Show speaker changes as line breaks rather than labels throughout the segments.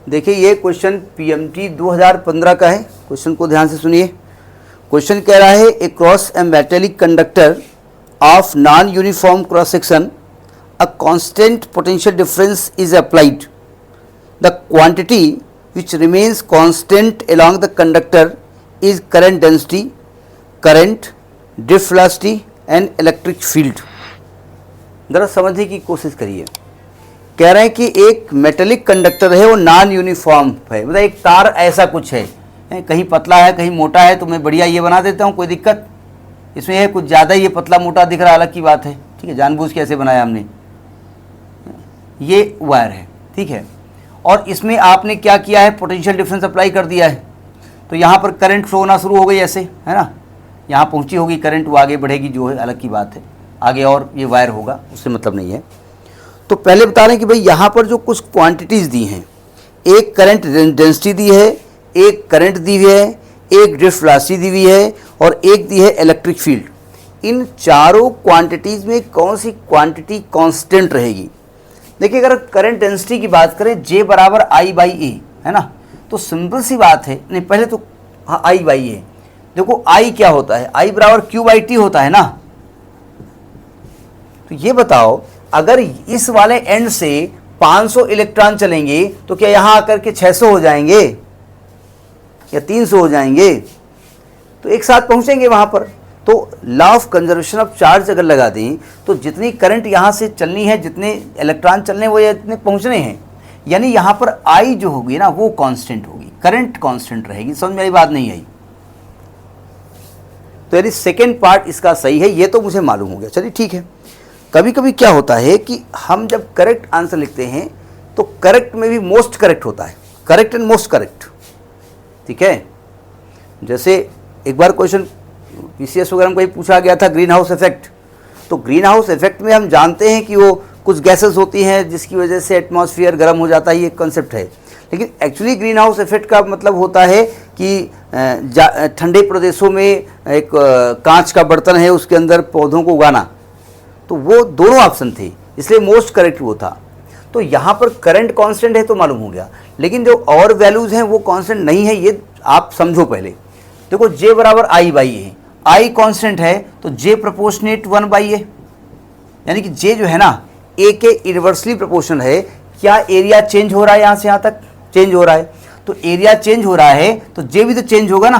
देखिए ये question PMT 2015 का है। क्वेश्चन को ध्यान से सुनिए। क्वेश्चन कह रहा है across a metallic conductor of non uniform cross section a constant potential difference is applied the quantity which remains constant along the conductor is current density, current, drift velocity and electric field। जरा समझने की कोशिश करिए। कह रहे हैं कि एक मेटेलिक कंडक्टर है, वो नॉन यूनिफॉर्म है, मतलब एक तार ऐसा कुछ है, कहीं पतला है कहीं मोटा है, तो मैं बढ़िया ये बना देता हूँ, कोई दिक्कत इसमें है? कुछ ज़्यादा ये पतला मोटा दिख रहा है, अलग की बात है, ठीक है, जानबूझ के ऐसे बनाया हमने। ये वायर है, ठीक है, और इसमें आपने क्या किया है, पोटेंशियल डिफरेंस अप्लाई कर दिया है, तो यहाँ पर करंट फ्लो होना शुरू हो गई ऐसे, है ना, यहाँ पहुँची होगी करंट, वो आगे बढ़ेगी, जो है अलग की बात है, आगे और ये वायर होगा, उससे मतलब नहीं है। तो पहले बता रहे हैं कि भाई यहाँ पर जो कुछ क्वांटिटीज़ दी हैं, एक करंट डेंसिटी दी है, एक करंट दी हुई है, एक ड्रिफ्ट वेलोसिटी दी हुई है और एक दी है इलेक्ट्रिक फील्ड। इन चारों क्वांटिटीज़ में कौन सी क्वांटिटी कांस्टेंट रहेगी? देखिए अगर करंट डेंसिटी की बात करें J बराबर I/A है ना, तो सिंपल सी बात है, नहीं पहले तो हाँ I/A, देखो I क्या होता है, I बराबर Q/T होता है ना। तो ये बताओ अगर इस वाले एंड से 500 इलेक्ट्रॉन चलेंगे तो क्या यहाँ आकर के 600 हो जाएंगे या 300 हो जाएंगे? तो एक साथ पहुँचेंगे वहाँ पर। तो law of conservation of charge अगर लगा दें तो जितनी करंट यहाँ से चलनी है, जितने इलेक्ट्रॉन चलने वो इतने पहुँचने हैं, यानी यहाँ पर I जो होगी ना वो कांस्टेंट होगी, करंट कांस्टेंट रहेगी। समझ में आई बात? नहीं आई? तो यानी सेकेंड पार्ट इसका सही है, ये तो मुझे मालूम हो गया। चलिए ठीक है। कभी कभी क्या होता है कि हम जब करेक्ट आंसर लिखते हैं तो करेक्ट में भी मोस्ट करेक्ट होता है, करेक्ट एंड मोस्ट करेक्ट, ठीक है। जैसे एक बार क्वेश्चन पीसीएस वगैरह में कोई पूछा गया था ग्रीन हाउस इफेक्ट, तो ग्रीन हाउस इफेक्ट में हम जानते हैं कि वो कुछ गैसेस होती हैं जिसकी वजह से एटमॉस्फेयर गर्म हो जाता है, ये कॉन्सेप्ट है। लेकिन एक्चुअली ग्रीन हाउस इफेक्ट का मतलब होता है कि ठंडे प्रदेशों में एक कांच का बर्तन है, उसके अंदर पौधों को उगाना, तो वो दोनों ऑप्शन थे, इसलिए मोस्ट करेक्ट वो था। तो यहाँ पर करंट कांस्टेंट है तो मालूम हो गया, लेकिन जो और वैल्यूज़ हैं वो कांस्टेंट नहीं है, ये आप समझो पहले। देखो J बराबर I/A है, I कांस्टेंट है तो J प्रोपोर्शनेट 1/A, यानी कि J जो है ना A के इनवर्सली प्रोपोर्शनल है। क्या एरिया चेंज हो रहा है? यहाँ से यहाँ तक चेंज हो रहा है, तो एरिया चेंज हो रहा है तो J भी तो चेंज होगा ना,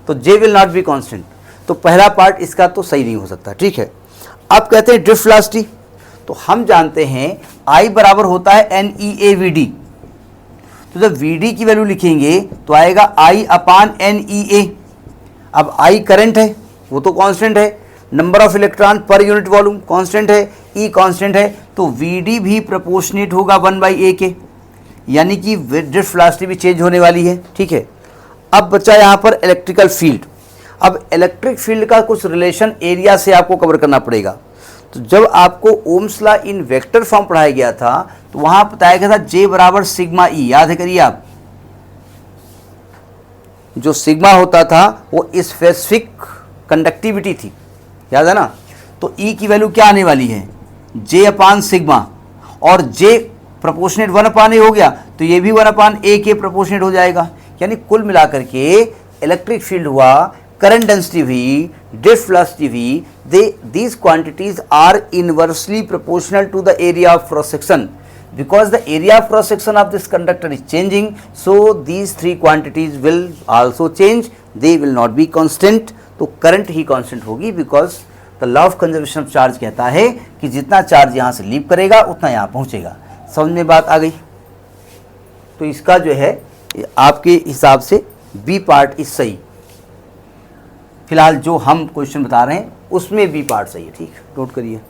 तो J will not be constant. तो पहला पार्ट इसका तो सही नहीं हो सकता, ठीक है। अब कहते हैं ड्रिफ्ट वेलोसिटी, तो हम जानते हैं I बराबर होता है NEA/VD, तो जब VD की वैल्यू लिखेंगे तो आएगा I/NEA। अब I करंट है, वो तो कांस्टेंट है, number of electron per unit volume constant है, E कांस्टेंट है, तो VD भी प्रोपोर्शनेट होगा 1/A के, यानी कि ड्रिफ्ट वेलोसिटी भी चेंज होने वाली है, ठीक है। अब बचा यहाँ पर इलेक्ट्रिकल फील्ड। अब इलेक्ट्रिक फील्ड का कुछ रिलेशन एरिया से आपको कवर करना पड़ेगा। तो जब आपको Ohm's law in vector form पढ़ाया गया था तो वहां बताया गया था J बराबर सिग्मा E, याद है करिए आप, जो सिग्मा होता था वो स्पेसिफिक कंडक्टिविटी थी, याद है ना। तो E की वैल्यू क्या आने वाली है, J/सिग्मा, और J प्रोपोर्शनेट 1/A हो गया तो ये भी 1/A के प्रोपोर्शनेट हो जाएगा। यानी कुल मिलाकर के इलेक्ट्रिक फील्ड हुआ, करंट डेंसिटी हुई, ड्रिफ्ट वेलोसिटी हुई, these quantities are inversely proportional to the area of cross section. Because the area of cross section of this conductor is changing, so these three quantities will also change, they will not be constant। तो current ही constant होगी, because the law of conservation of charge कहता है कि जितना charge यहाँ से leave करेगा उतना यहाँ पहुँचेगा। समझ में बात आ गई? तो इसका जो है आपके हिसाब से बी पार्ट इज सही, फिलहाल जो हम क्वेश्चन बता रहे हैं उसमें बी पार्ट सही है, ठीक, नोट करिए।